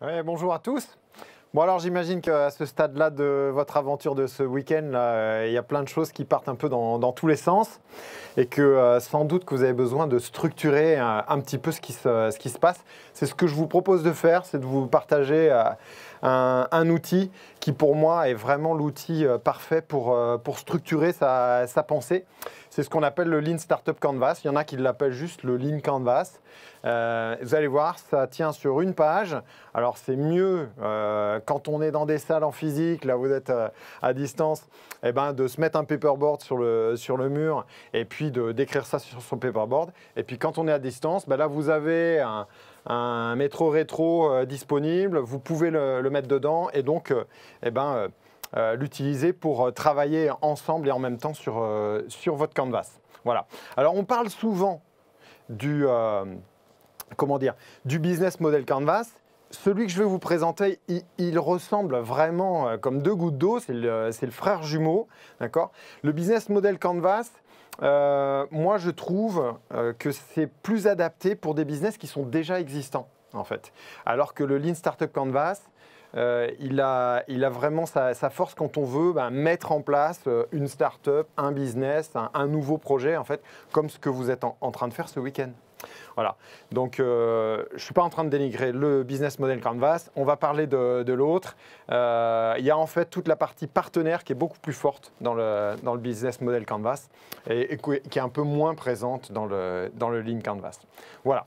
Ouais, bonjour à tous. Bon alors j'imagine qu'à ce stade-là de votre aventure de ce week-end, il y a plein de choses qui partent un peu dans tous les sens et que sans doute que vous avez besoin de structurer un petit peu ce qui se passe. C'est ce que je vous propose de faire, c'est de vous partager un outil qui pour moi est vraiment l'outil parfait pour structurer sa pensée. C'est ce qu'on appelle le Lean Startup Canvas. Il y en a qui l'appellent juste le Lean Canvas. Vous allez voir, ça tient sur une page. Alors c'est mieux quand on est dans des salles en physique, là vous êtes à distance, eh ben, de se mettre un paperboard sur le mur et puis d'écrire ça sur son paperboard. Et puis quand on est à distance, ben là vous avez un métro rétro disponible, vous pouvez le mettre dedans et donc l'utiliser pour travailler ensemble et en même temps sur votre canvas. Voilà. Alors on parle souvent du business model canvas. Celui que je vais vous présenter, il ressemble vraiment comme deux gouttes d'eau, c'est le frère jumeau. Le business model canvas, moi je trouve que c'est plus adapté pour des business qui sont déjà existants en fait. Alors que le Lean Startup Canvas, il a vraiment sa force quand on veut mettre en place une start-up, un business, un nouveau projet en fait, comme ce que vous êtes en train de faire ce week-end. Voilà, donc je ne suis pas en train de dénigrer le business model Canvas, on va parler de l'autre. Il y a en fait toute la partie partenaire qui est beaucoup plus forte dans le business model Canvas et qui est un peu moins présente dans le Lean Canvas. Voilà.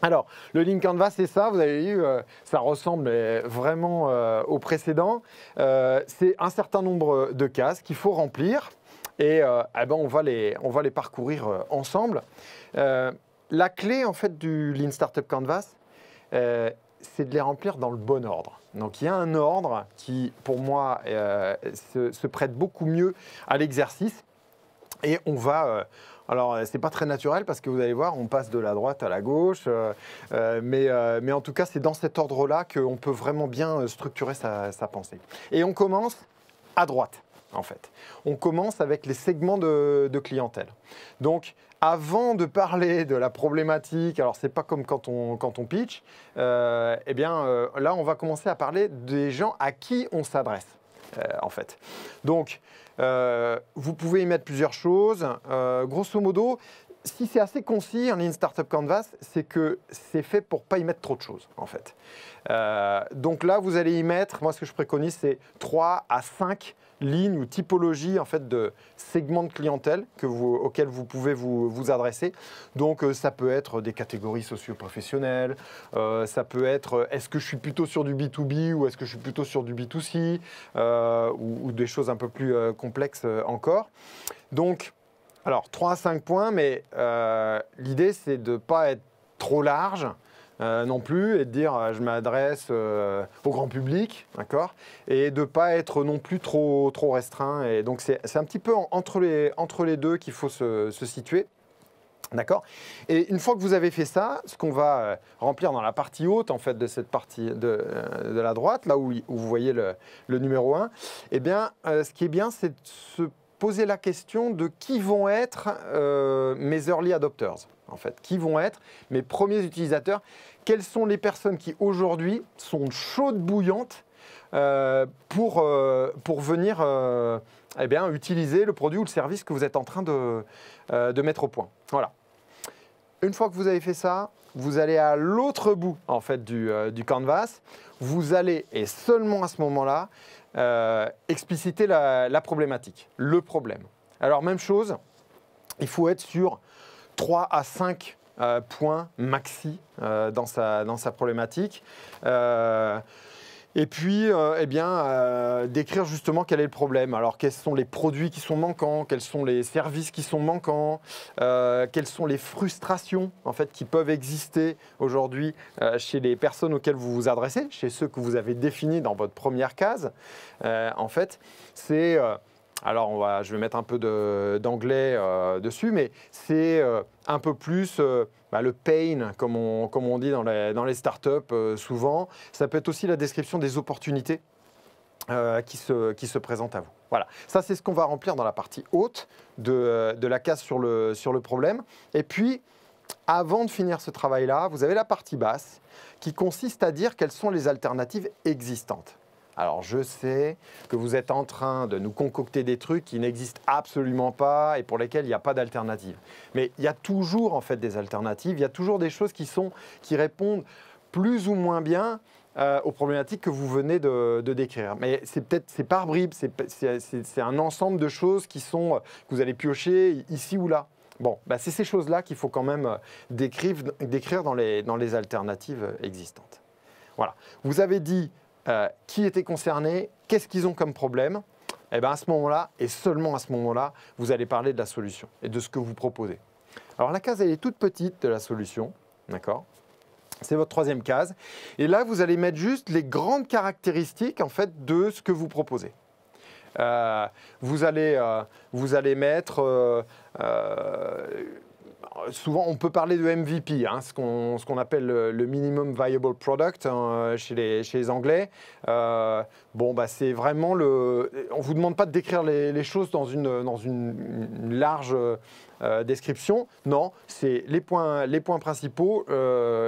Alors, le Lean Canvas, c'est ça, vous avez vu, ça ressemble vraiment au précédent. C'est un certain nombre de cases qu'il faut remplir et on va les parcourir ensemble. La clé en fait du Lean Startup Canvas, c'est de les remplir dans le bon ordre. Donc il y a un ordre qui, pour moi, se prête beaucoup mieux à l'exercice. Et on va... alors, ce n'est pas très naturel parce que vous allez voir, on passe de la droite à la gauche. Mais en tout cas, c'est dans cet ordre-là qu'on peut vraiment bien structurer sa pensée. Et on commence à droite, en fait. On commence avec les segments de clientèle. Donc, avant de parler de la problématique, alors c'est pas comme quand on pitch, là on va commencer à parler des gens à qui on s'adresse, en fait. Donc, vous pouvez y mettre plusieurs choses. Grosso modo, si c'est assez concis, un Lean Startup Canvas, c'est que c'est fait pour ne pas y mettre trop de choses, en fait. Donc là, vous allez y mettre, moi ce que je préconise, c'est 3 à 5 lignes ou typologies en fait, de segments de clientèle auxquels vous pouvez vous adresser. Donc ça peut être des catégories socio-professionnelles, ça peut être est-ce que je suis plutôt sur du B2B ou est-ce que je suis plutôt sur du B2C ou des choses un peu plus complexes encore. Donc, alors 3 à 5 points, mais l'idée c'est de ne pas être trop large. Non plus, et de dire je m'adresse au grand public, d'accord, et de ne pas être non plus trop restreint. Et donc c'est un petit peu entre les deux qu'il faut se situer. D'accord. Et une fois que vous avez fait ça, ce qu'on va remplir dans la partie haute en fait, de cette partie de la droite, là où vous voyez le numéro 1, eh bien, ce qui est bien, c'est de se poser la question de qui vont être mes early adopters, en fait. Qui vont être mes premiers utilisateurs? Quelles sont les personnes qui aujourd'hui sont chaudes bouillantes pour venir utiliser le produit ou le service que vous êtes en train de mettre au point. Voilà. Une fois que vous avez fait ça, vous allez à l'autre bout en fait, du canvas. Vous allez, et seulement à ce moment-là, expliciter la problématique, le problème. Alors même chose, il faut être sur 3 à 5 points maxi dans sa problématique. Et puis, décrire justement quel est le problème. Alors, quels sont les produits qui sont manquants, quels sont les services qui sont manquants, quelles sont les frustrations en fait, qui peuvent exister aujourd'hui chez les personnes auxquelles vous vous adressez, chez ceux que vous avez définis dans votre première case. En fait, c'est... alors, je vais mettre un peu d'anglais dessus, mais c'est un peu plus le pain, comme on dit dans les startups souvent. Ça peut être aussi la description des opportunités qui se présentent à vous. Voilà, ça c'est ce qu'on va remplir dans la partie haute de la case sur le problème. Et puis, avant de finir ce travail-là, vous avez la partie basse qui consiste à dire quelles sont les alternatives existantes. Alors je sais que vous êtes en train de nous concocter des trucs qui n'existent absolument pas et pour lesquels il n'y a pas d'alternative. Mais il y a toujours en fait des alternatives, il y a toujours des choses qui répondent plus ou moins bien aux problématiques que vous venez de décrire. Mais c'est par bribes, c'est un ensemble de choses que vous allez piocher ici ou là. Bon, bah c'est ces choses-là qu'il faut quand même décrire dans les alternatives existantes. Voilà. Vous avez dit qui était concerné, qu'est-ce qu'ils ont comme problème. Et bien à ce moment-là, et seulement à ce moment-là, vous allez parler de la solution et de ce que vous proposez. Alors la case, elle est toute petite de la solution, d'accord ? C'est votre troisième case. Et là, vous allez mettre juste les grandes caractéristiques en fait, de ce que vous proposez. Vous allez mettre... souvent, on peut parler de MVP, hein, ce qu'on appelle le Minimum Viable Product chez les Anglais. Bon, bah, c'est vraiment on ne vous demande pas de décrire les choses dans une large description. Non, c'est les points principaux,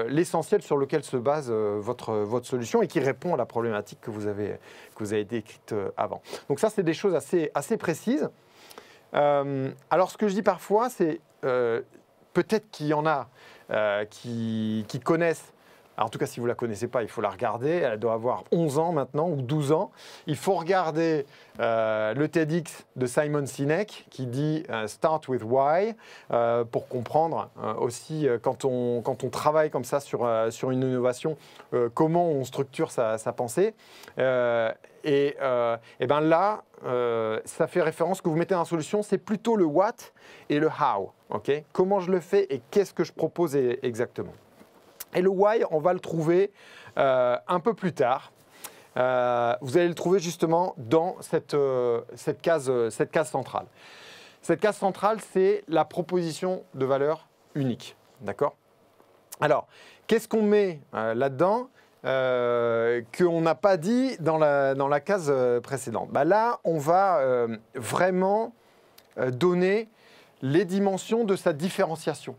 l'essentiel sur lequel se base votre solution et qui répond à la problématique que vous avez décrite avant. Donc ça, c'est des choses assez précises. Alors, ce que je dis parfois, c'est... peut-être qu'il y en a qui connaissent, alors en tout cas si vous ne la connaissez pas, il faut la regarder, elle doit avoir 11 ans maintenant ou 12 ans. Il faut regarder le TEDx de Simon Sinek qui dit « Start with why » pour comprendre aussi quand on travaille comme ça sur une innovation, comment on structure sa pensée. Et bien là, ça fait référence que vous mettez dans la solution, c'est plutôt le what et le how. Okay, comment je le fais et qu'est-ce que je propose exactement. Et le why, on va le trouver un peu plus tard. Vous allez le trouver justement dans cette case centrale. Cette case centrale, c'est la proposition de valeur unique. D'accord ? Alors, qu'est-ce qu'on met là-dedans qu'on n'a pas dit dans la case précédente. Bah là, on va vraiment donner les dimensions de sa différenciation.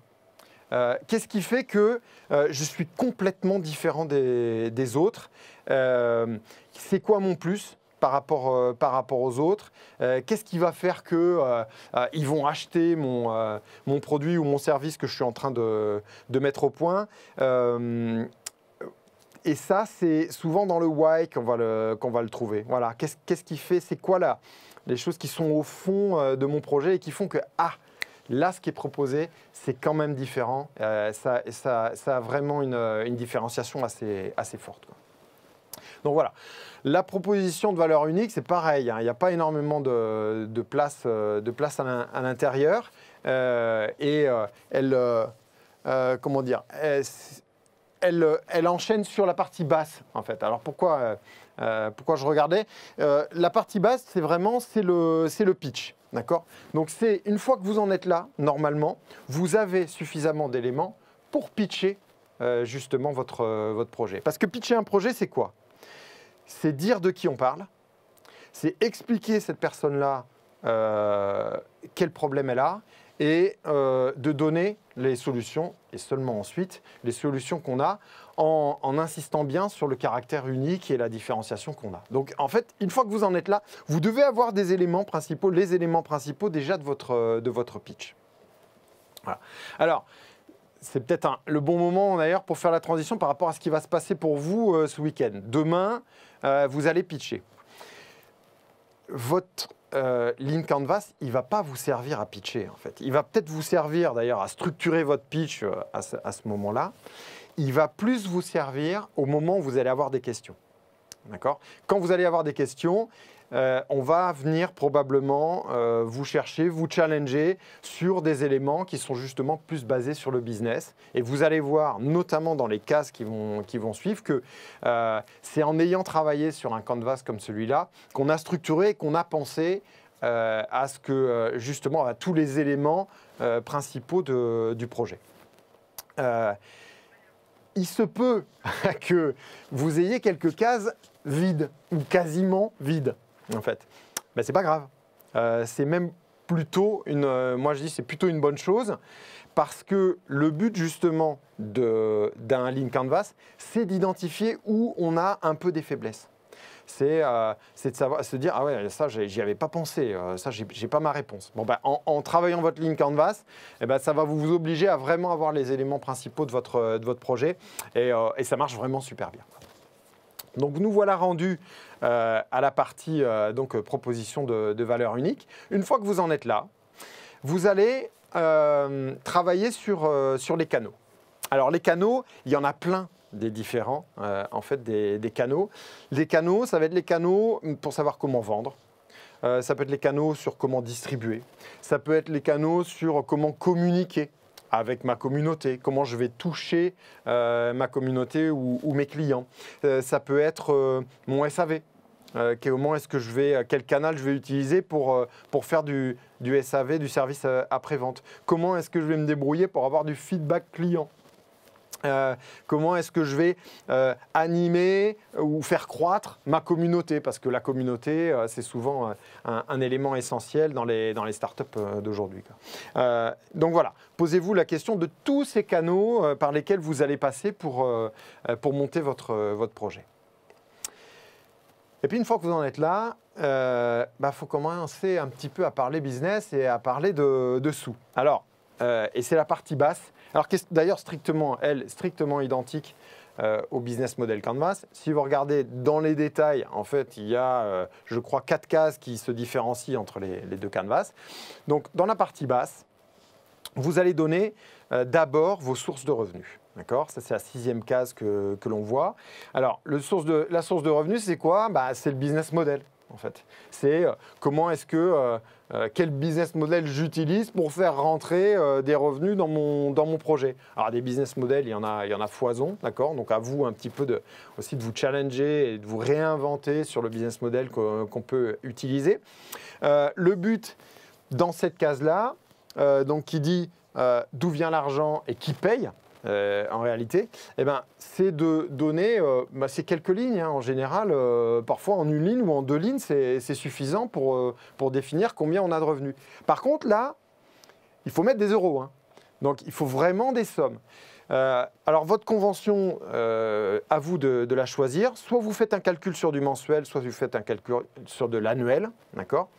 Qu'est-ce qui fait que je suis complètement différent des autres ? C'est quoi mon plus par rapport aux autres ? Qu'est-ce qui va faire qu'ils vont acheter mon produit ou mon service que je suis en train de mettre au point ? Et ça, c'est souvent dans le why qu'on va le trouver. Voilà. Qu'est-ce qui fait ? C'est quoi les choses qui sont au fond de mon projet et qui font que, là, ce qui est proposé, c'est quand même différent. Ça a vraiment une différenciation assez forte, quoi. Donc voilà. La proposition de valeur unique, c'est pareil. Hein. Il n'y a pas énormément de place à l'intérieur. Comment dire ? Elle enchaîne sur la partie basse, en fait. Alors pourquoi je regardais la partie basse, c'est le pitch, d'accord ? Donc c'est une fois que vous en êtes là, normalement, vous avez suffisamment d'éléments pour pitcher justement votre projet. Parce que pitcher un projet, c'est quoi ? C'est dire de qui on parle, c'est expliquer cette personne-là quel problème elle a, et de donner les solutions, et seulement ensuite, les solutions qu'on a, en insistant bien sur le caractère unique et la différenciation qu'on a. Donc en fait, une fois que vous en êtes là, vous devez avoir les éléments principaux déjà de votre pitch. Voilà. Alors, c'est peut-être le bon moment d'ailleurs pour faire la transition par rapport à ce qui va se passer pour vous ce week-end. Demain, vous allez pitcher. Votre Lean Canvas, il ne va pas vous servir à pitcher en fait. Il va peut-être vous servir d'ailleurs à structurer votre pitch à ce moment-là. Il va plus vous servir au moment où vous allez avoir des questions. D'accord ? Quand vous allez avoir des questions, on va venir probablement vous chercher, vous challenger sur des éléments qui sont justement plus basés sur le business. Et vous allez voir, notamment dans les cases qui vont suivre, que c'est en ayant travaillé sur un canvas comme celui-là qu'on a structuré et qu'on a pensé à ce que, justement, à tous les éléments principaux du projet. Il se peut que vous ayez quelques cases vides ou quasiment vides. En fait, ben, c'est pas grave. C'est même moi je dis c'est plutôt une bonne chose, parce que le but justement d'un Lean Canvas, c'est d'identifier où on a un peu des faiblesses. C'est de savoir, se dire, ah ouais, ça, j'y avais pas pensé, ça, j'ai pas ma réponse. Bon, ben, en travaillant votre Lean Canvas, eh ben, ça va vous obliger à vraiment avoir les éléments principaux de votre projet et ça marche vraiment super bien. Donc, nous voilà rendus à la partie donc, proposition de valeur unique. Une fois que vous en êtes là, vous allez travailler sur les canaux. Alors, les canaux, il y en a plein des différents, en fait, des canaux. Les canaux, ça va être les canaux pour savoir comment vendre. Ça peut être les canaux sur comment distribuer. Ça peut être les canaux sur comment communiquer avec ma communauté, comment je vais toucher ma communauté ou mes clients. Ça peut être mon SAV. Comment est-ce que quel canal je vais utiliser pour faire du SAV, du service après-vente. Comment est-ce que je vais me débrouiller pour avoir du feedback client. Comment est-ce que je vais animer ou faire croître ma communauté, parce que la communauté, c'est souvent un élément essentiel dans les startups d'aujourd'hui. Donc voilà, posez-vous la question de tous ces canaux par lesquels vous allez passer pour monter votre projet. Et puis une fois que vous en êtes là, faut commencer un petit peu à parler business et à parler de sous. Alors, et c'est la partie basse. Alors, qui est d'ailleurs strictement identique au business model Canvas. Si vous regardez dans les détails, en fait, il y a, je crois, 4 cases qui se différencient entre les deux Canvas. Donc, dans la partie basse, vous allez donner d'abord vos sources de revenus. D'accord ? Ça, c'est la 6e case que l'on voit. Alors, la source de revenus, c'est quoi ? C'est le business model. En fait, c'est comment est-ce que quel business model j'utilise pour faire rentrer des revenus dans mon projet. Alors des business models, il y en a foison, d'accord. Donc à vous un petit peu aussi de vous challenger et de vous réinventer sur le business model qu'on peut utiliser. Le but dans cette case-là, donc qui dit d'où vient l'argent et qui paye. En réalité, c'est de donner ces quelques lignes. En général, parfois en une ligne ou en 2 lignes, c'est suffisant pour définir combien on a de revenus. Par contre, là, il faut mettre des euros. Donc, il faut vraiment des sommes. Alors, votre convention, à vous de la choisir. Soit vous faites un calcul sur du mensuel, soit vous faites un calcul sur de l'annuel. D'accord ?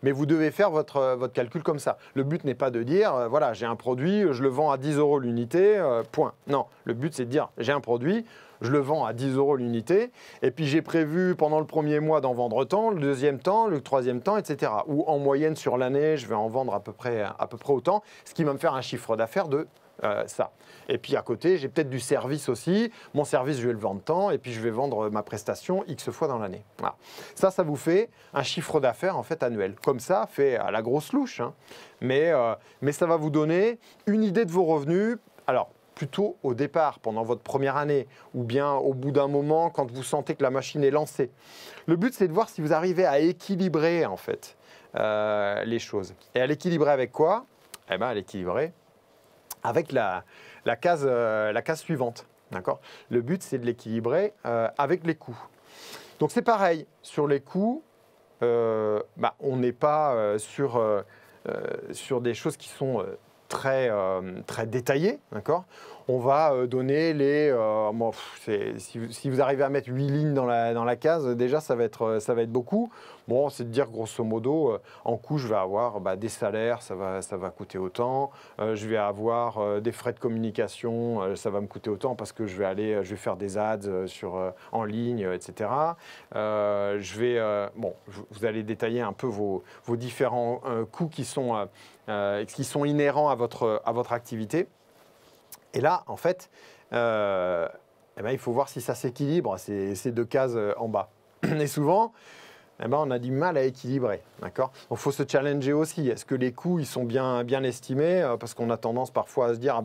Mais vous devez faire votre calcul comme ça. Le but n'est pas de dire, voilà, j'ai un produit, je le vends à 10 € l'unité, point. Non, le but c'est de dire, j'ai un produit, je le vends à 10 € l'unité, et puis j'ai prévu pendant le premier mois d'en vendre tant, le deuxième temps, le troisième temps, etc. Ou en moyenne sur l'année, je vais en vendre à peu près autant, ce qui va me faire un chiffre d'affaires de ça. Et puis à côté, j'ai peut-être du service aussi. Mon service, je vais le vendre tant, et puis je vais vendre ma prestation X fois dans l'année. Voilà. Ça vous fait un chiffre d'affaires en fait annuel. Comme ça, fait à la grosse louche, mais ça va vous donner une idée de vos revenus. Alors, plutôt au départ, pendant votre première année, ou bien au bout d'un moment, quand vous sentez que la machine est lancée. Le but, c'est de voir si vous arrivez à équilibrer en fait les choses. Et à l'équilibrer avec quoi ? À l'équilibrer avec la case suivante. D'accord ? Le but, c'est de l'équilibrer avec les coûts. Donc, c'est pareil. Sur les coûts, on n'est pas sur des choses qui sont très détaillées. D'accord ? On va donner si vous arrivez à mettre 8 lignes dans la case, déjà, ça va être beaucoup. Bon, c'est de dire grosso modo, en coût, je vais avoir des salaires, ça va coûter autant. Je vais avoir des frais de communication, ça va me coûter autant parce que je vais faire des ads en ligne, etc. Vous allez détailler un peu vos différents coûts qui sont inhérents à votre activité. Et là, en fait, il faut voir si ça s'équilibre, ces 2 cases en bas. Et souvent, on a du mal à équilibrer. D'accord ? Donc, il faut se challenger aussi. Est-ce que les coûts ils sont bien estimés ? Parce qu'on a tendance parfois à se dire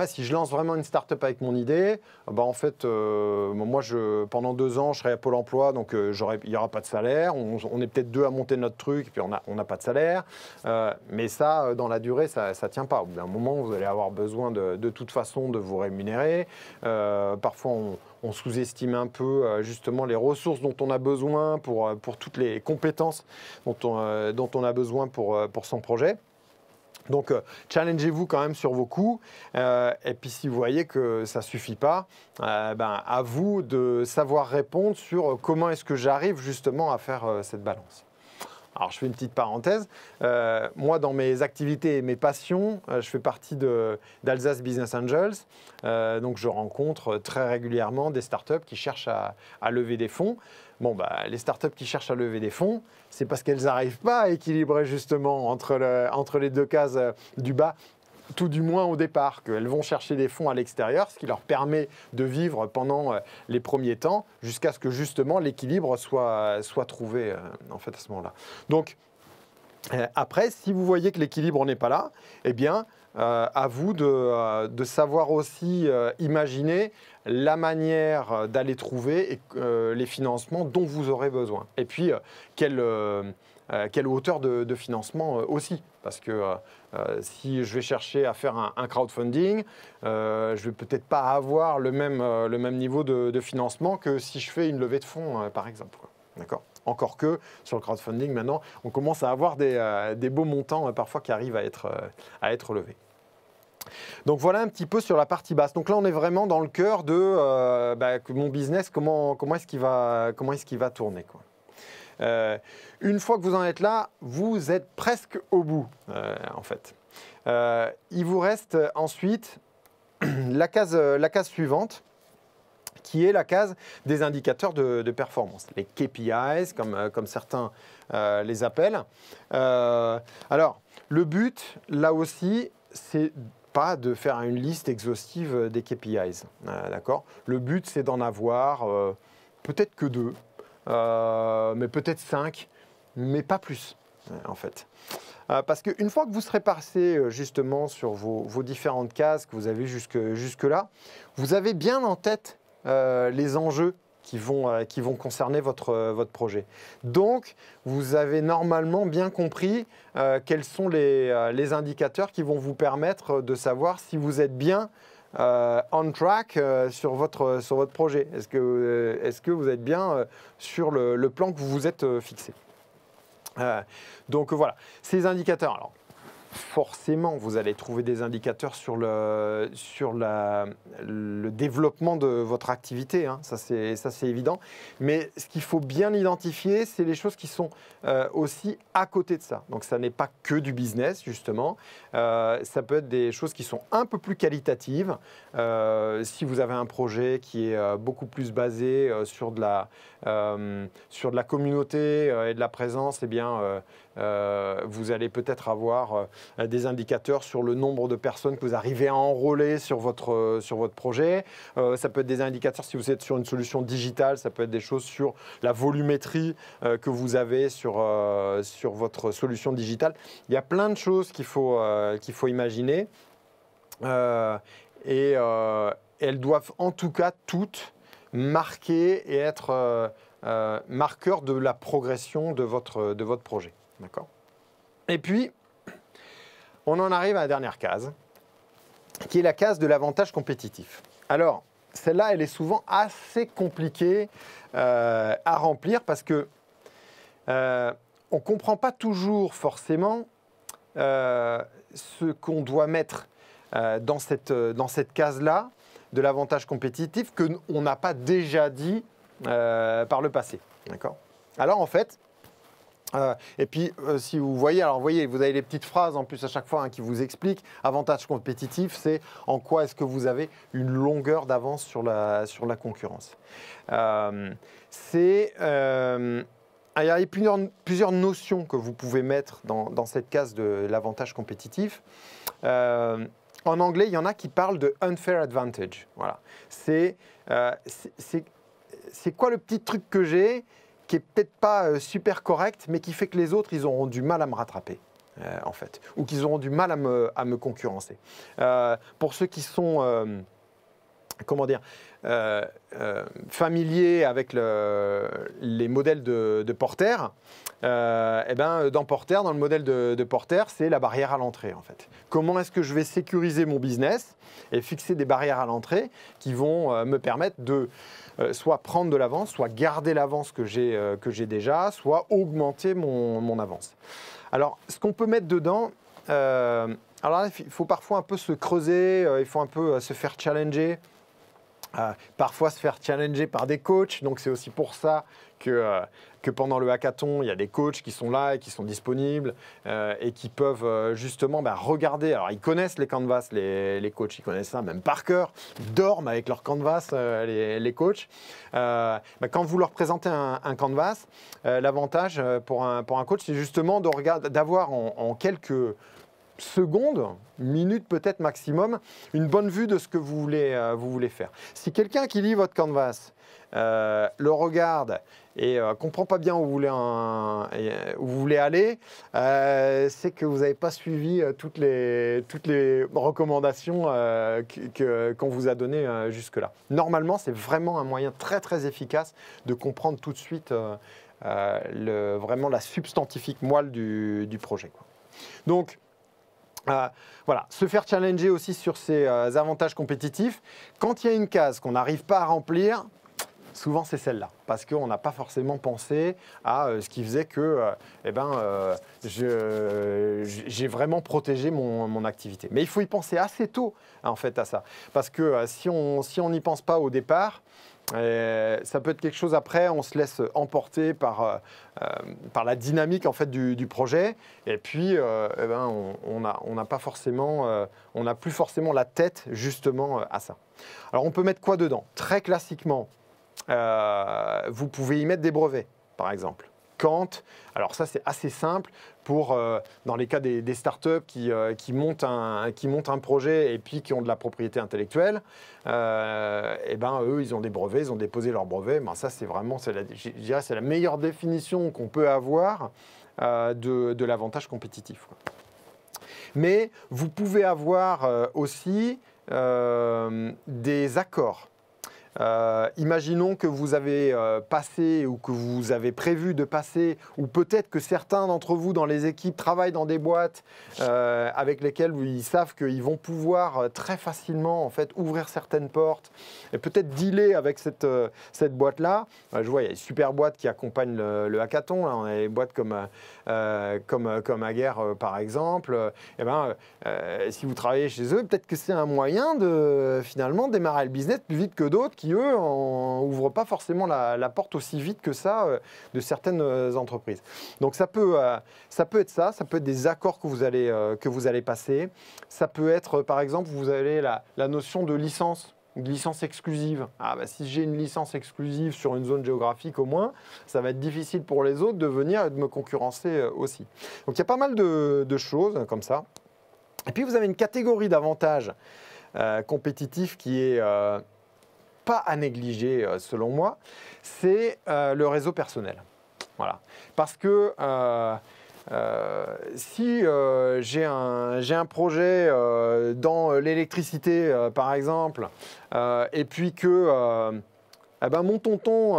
si je lance vraiment une start-up avec mon idée, en fait, moi, pendant 2 ans, je serai à Pôle emploi, donc il n'y aura pas de salaire. On est peut-être 2 à monter notre truc, et puis on n'a pas de salaire. Mais ça, dans la durée, ça ne tient pas. Au bout d'un moment, vous allez avoir besoin de toute façon de vous rémunérer. Parfois, on sous-estime un peu justement les ressources dont on a besoin pour toutes les compétences dont on a besoin pour son projet. Donc, challengez-vous quand même sur vos coûts. Et puis, si vous voyez que ça ne suffit pas, à vous de savoir répondre sur comment est-ce que j'arrive justement à faire cette balance. Alors, je fais une petite parenthèse. Moi, dans mes activités et mes passions, je fais partie d'Alsace Business Angels. Donc, je rencontre très régulièrement des startups qui cherchent à lever des fonds. Bon, les startups qui cherchent à lever des fonds, c'est parce qu'elles n'arrivent pas à équilibrer justement entre les deux cases du bas, tout du moins au départ, qu'elles vont chercher des fonds à l'extérieur, ce qui leur permet de vivre pendant les premiers temps, jusqu'à ce que justement l'équilibre soit trouvé en fait à ce moment-là. Donc, après, si vous voyez que l'équilibre n'est pas là, eh bien, à vous de savoir aussi imaginer la manière d'aller trouver les financements dont vous aurez besoin. Et puis, quelle hauteur de financement aussi. Parce que si je vais chercher à faire un crowdfunding, je ne vais peut-être pas avoir le même niveau de financement que si je fais une levée de fonds, par exemple. D'accord ? Encore que sur le crowdfunding, maintenant, on commence à avoir des beaux montants parfois qui arrivent à être levés. Donc voilà un petit peu sur la partie basse. Donc là, on est vraiment dans le cœur de mon business, comment est-ce qu'il va tourner, quoi. Une fois que vous en êtes là, vous êtes presque au bout, en fait. Il vous reste ensuite la case suivante, qui est la case des indicateurs de performance, les KPIs, comme certains les appellent. Alors, le but, là aussi, c'est pas de faire une liste exhaustive des KPIs, d'accord ? Le but, c'est d'en avoir peut-être que 2, mais peut-être 5, mais pas plus, en fait. Parce qu'une fois que vous serez passé justement sur vos différentes cases que vous avez jusque-là, vous avez bien en tête les enjeux qui vont concerner votre projet. Donc, vous avez normalement bien compris quels sont les indicateurs qui vont vous permettre de savoir si vous êtes bien on track sur votre projet. Est-ce que vous êtes bien sur le plan que vous vous êtes fixé. Donc voilà, ces indicateurs. Alors, forcément, vous allez trouver des indicateurs sur le développement de votre activité, hein. Ça c'est évident. Mais ce qu'il faut bien identifier, c'est les choses qui sont aussi à côté de ça. Donc ça n'est pas que du business, justement. Ça peut être des choses qui sont un peu plus qualitatives. Si vous avez un projet qui est beaucoup plus basé sur de la communauté et de la présence, eh bien, vous allez peut-être avoir des indicateurs sur le nombre de personnes que vous arrivez à enrôler sur votre projet. Ça peut être des indicateurs si vous êtes sur une solution digitale, ça peut être des choses sur la volumétrie que vous avez sur votre solution digitale. Il y a plein de choses qu'il faut imaginer et elles doivent en tout cas toutes marquer et être marqueurs de la progression de votre projet. D'accord ? Et puis, on en arrive à la dernière case, qui est la case de l'avantage compétitif. Alors, celle-là, elle est souvent assez compliquée à remplir parce que on ne comprend pas toujours forcément ce qu'on doit mettre dans cette case-là de l'avantage compétitif qu'on n'a pas déjà dit par le passé. D'accord ? Alors, en fait, et puis, si vous voyez, vous avez les petites phrases en plus à chaque fois qui vous expliquent. Avantage compétitif, c'est en quoi est-ce que vous avez une longueur d'avance sur la concurrence. Il y a plusieurs notions que vous pouvez mettre dans cette case de l'avantage compétitif. En anglais, il y en a qui parlent de unfair advantage. Voilà. C'est quoi le petit truc que j'ai qui est peut-être pas super correct, mais qui fait que les autres, ils auront du mal à me rattraper, en fait, ou qu'ils auront du mal à me concurrencer. Pour ceux qui sont comment dire, familier avec les modèles de Porter, eh ben, dans Porter, dans le modèle de Porter, c'est la barrière à l'entrée en fait. Comment est-ce que je vais sécuriser mon business et fixer des barrières à l'entrée qui vont me permettre de soit prendre de l'avance, soit garder l'avance que j'ai déjà, soit augmenter mon avance. Alors, ce qu'on peut mettre dedans, alors là, il faut parfois un peu se creuser, il faut un peu se faire challenger. Parfois se faire challenger par des coachs, donc c'est aussi pour ça que pendant le hackathon, il y a des coachs qui sont là et qui sont disponibles et qui peuvent justement regarder. Alors ils connaissent les canvas, les coachs, ils connaissent ça même par cœur, ils dorment avec leur canvas, les coachs. Quand vous leur présentez un canvas, l'avantage pour un coach, c'est justement d'avoir en quelques secondes, minutes peut-être maximum, une bonne vue de ce que vous voulez faire. Si quelqu'un qui lit votre canvas le regarde et comprend pas bien où vous voulez aller, c'est que vous n'avez pas suivi toutes les recommandations qu'on vous a données jusque-là. Normalement, c'est vraiment un moyen très très efficace de comprendre tout de suite vraiment la substantifique moelle du projet, quoi. Donc, voilà, se faire challenger aussi sur ses avantages compétitifs. Quand il y a une case qu'on n'arrive pas à remplir, souvent c'est celle-là, parce qu'on n'a pas forcément pensé à ce qui faisait que j'ai vraiment protégé mon activité. Mais il faut y penser assez tôt en fait à ça, parce que si on n'y pense pas au départ, ça peut être quelque chose après, on se laisse emporter par la dynamique en fait du projet, et puis on n'a pas forcément, on n'a plus forcément la tête justement à ça. Alors on peut mettre quoi dedans? Très classiquement, vous pouvez y mettre des brevets, par exemple. Alors ça c'est assez simple pour dans les cas des startups qui montent un projet et puis qui ont de la propriété intellectuelle, eux ils ont des brevets, ils ont déposé leurs brevets. Ça c'est vraiment, je dirais, c'est la meilleure définition qu'on peut avoir de l'avantage compétitif, quoi. Mais vous pouvez avoir aussi des accords. Imaginons que vous avez passé ou que vous avez prévu de passer, ou peut-être que certains d'entre vous dans les équipes travaillent dans des boîtes avec lesquelles ils savent qu'ils vont pouvoir très facilement en fait ouvrir certaines portes et peut-être dealer avec cette boîte-là. Je vois, il y a des super boîtes qui accompagnent le hackathon. Là, on a des boîtes comme Aguerre par exemple. Si vous travaillez chez eux, peut-être que c'est un moyen de finalement démarrer le business plus vite que d'autres qui, eux, n'ouvrent pas forcément la porte aussi vite que ça de certaines entreprises. Donc ça peut être ça peut être des accords que vous allez passer. Ça peut être, par exemple, vous avez la notion de licence exclusive. Si j'ai une licence exclusive sur une zone géographique au moins, ça va être difficile pour les autres de venir et de me concurrencer aussi. Donc il y a pas mal de choses comme ça. Et puis vous avez une catégorie d'avantages compétitifs qui est pas à négliger selon moi, c'est le réseau personnel. Voilà. Parce que si j'ai un projet dans l'électricité par exemple, et puis que mon tonton,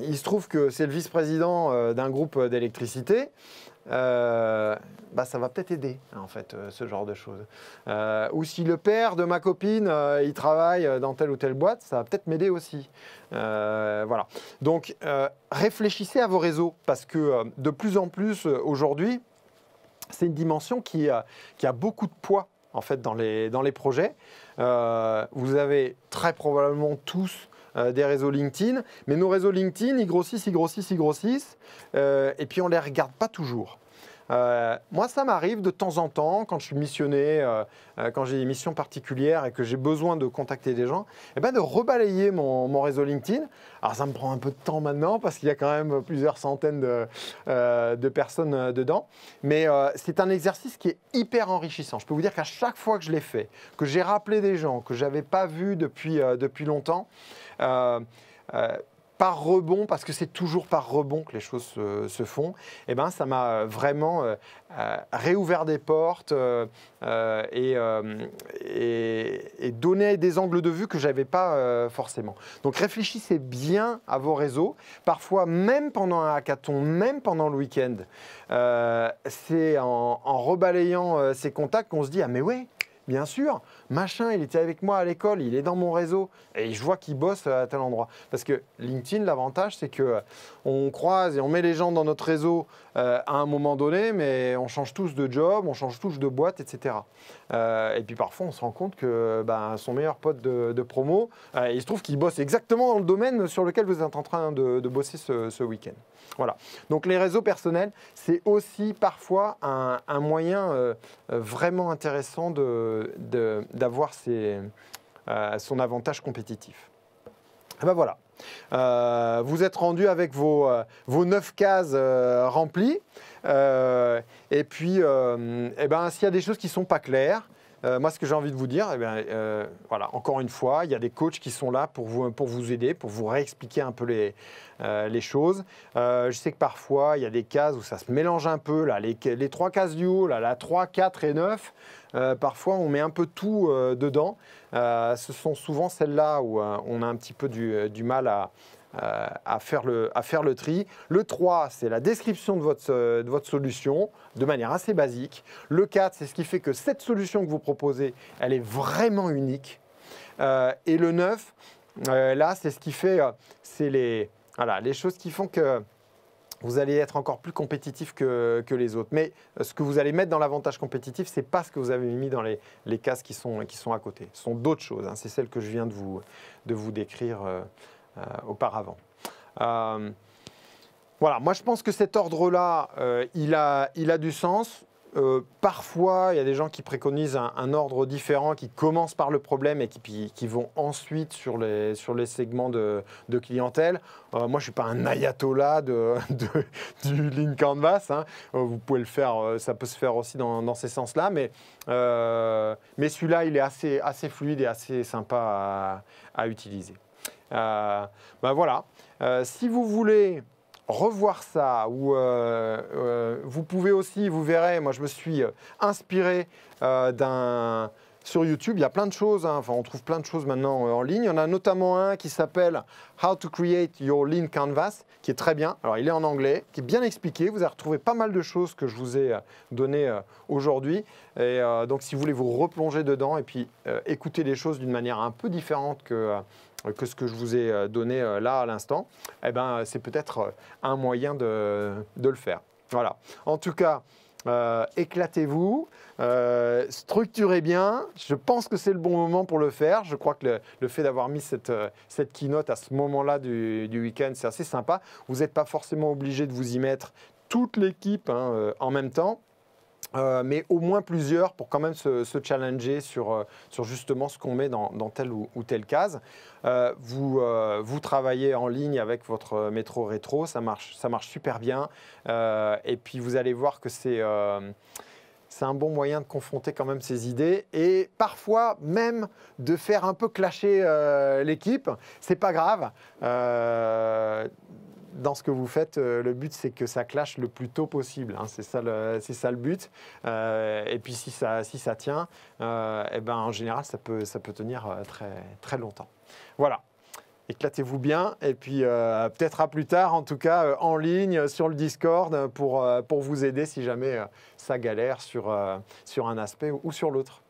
il se trouve que c'est le vice-président d'un groupe d'électricité, ça va peut-être aider en fait ce genre de choses. Ou si le père de ma copine il travaille dans telle ou telle boîte, ça va peut-être m'aider aussi. Voilà. Donc réfléchissez à vos réseaux parce que de plus en plus aujourd'hui, c'est une dimension qui a beaucoup de poids en fait dans les projets. Vous avez très probablement tous des réseaux LinkedIn, mais nos réseaux LinkedIn, ils grossissent, et puis on ne les regarde pas toujours. Moi, ça m'arrive de temps en temps, quand je suis missionné, quand j'ai des missions particulières et que j'ai besoin de contacter des gens, de rebalayer mon réseau LinkedIn. Alors, ça me prend un peu de temps maintenant parce qu'il y a quand même plusieurs centaines de personnes dedans. Mais c'est un exercice qui est hyper enrichissant. Je peux vous dire qu'à chaque fois que je l'ai fait, que j'ai rappelé des gens que je n'avais pas vus depuis longtemps, par rebond, parce que c'est toujours par rebond que les choses se font, eh ben, ça m'a vraiment réouvert des portes et donné des angles de vue que je n'avais pas forcément. Donc réfléchissez bien à vos réseaux. Parfois, même pendant un hackathon, même pendant le week-end, c'est en rebalayant ces contacts qu'on se dit « Ah mais ouais !» Bien sûr, machin, il était avec moi à l'école, il est dans mon réseau et je vois qu'il bosse à tel endroit. Parce que LinkedIn, l'avantage, c'est qu'on croise et on met les gens dans notre réseau à un moment donné, mais on change tous de job, on change tous de boîte, etc. Et puis parfois, on se rend compte que son meilleur pote de promo, il se trouve qu'il bosse exactement dans le domaine sur lequel vous êtes en train de bosser ce week-end. Voilà. Donc les réseaux personnels, c'est aussi parfois un moyen vraiment intéressant d'avoir son avantage compétitif. Et ben voilà. Vous êtes rendu avec vos 9 cases remplies. Et puis, s'il y a des choses qui ne sont pas claires, moi, ce que j'ai envie de vous dire, voilà, encore une fois, il y a des coachs qui sont là pour vous aider, pour vous réexpliquer un peu les choses. Je sais que parfois, il y a des cases où ça se mélange un peu. Là, les 3 cases du haut, là, la 3, 4 et 9, parfois, on met un peu tout dedans. Ce sont souvent celles-là où on a un petit peu du mal à faire le tri. Le 3, c'est la description de votre solution de manière assez basique. Le 4, c'est ce qui fait que cette solution que vous proposez, elle est vraiment unique. Et le 9, là, c'est ce qui fait, c'est les choses qui font que vous allez être encore plus compétitif que les autres. Mais ce que vous allez mettre dans l'avantage compétitif, ce n'est pas ce que vous avez mis dans les cases qui sont à côté. Ce sont d'autres choses. Hein. C'est celles que je viens de vous décrire auparavant. Voilà, moi je pense que cet ordre-là, il a du sens. Parfois, il y a des gens qui préconisent un ordre différent, qui commencent par le problème et qui vont ensuite sur les segments de clientèle. Moi, je ne suis pas un ayatollah du Lean Canvas. Hein. Vous pouvez le faire, ça peut se faire aussi dans ces sens-là, mais celui-là, il est assez fluide et assez sympa à utiliser. Voilà. Si vous voulez revoir ça, ou vous pouvez aussi, vous verrez, moi je me suis inspiré sur YouTube, il y a plein de choses, hein. Enfin, on trouve plein de choses maintenant en ligne. Il y en a notamment un qui s'appelle How to Create Your Lean Canvas, qui est très bien. Alors, il est en anglais, qui est bien expliqué. Vous allez retrouver pas mal de choses que je vous ai données aujourd'hui. Et donc, si vous voulez vous replonger dedans et puis écouter les choses d'une manière un peu différente que ce que je vous ai donné là à l'instant, eh ben, c'est peut-être un moyen de le faire. Voilà. En tout cas, éclatez-vous, structurez bien. Je pense que c'est le bon moment pour le faire. Je crois que le fait d'avoir mis cette keynote à ce moment-là du week-end, c'est assez sympa. Vous n'êtes pas forcément obligé de vous y mettre toute l'équipe en même temps. Mais au moins plusieurs pour quand même se challenger sur justement ce qu'on met dans telle ou telle case. Vous travaillez en ligne avec votre métro rétro, ça marche super bien. Et puis vous allez voir que c'est un bon moyen de confronter quand même ces idées et parfois même de faire un peu clasher l'équipe. C'est pas grave. Dans ce que vous faites, le but, c'est que ça clash le plus tôt possible. Hein. C'est ça le but. Et puis, si ça tient, en général, ça peut tenir très, très longtemps. Voilà. Éclatez-vous bien. Et puis, peut-être à plus tard, en tout cas, en ligne, sur le Discord, pour vous aider si jamais ça galère sur un aspect ou sur l'autre.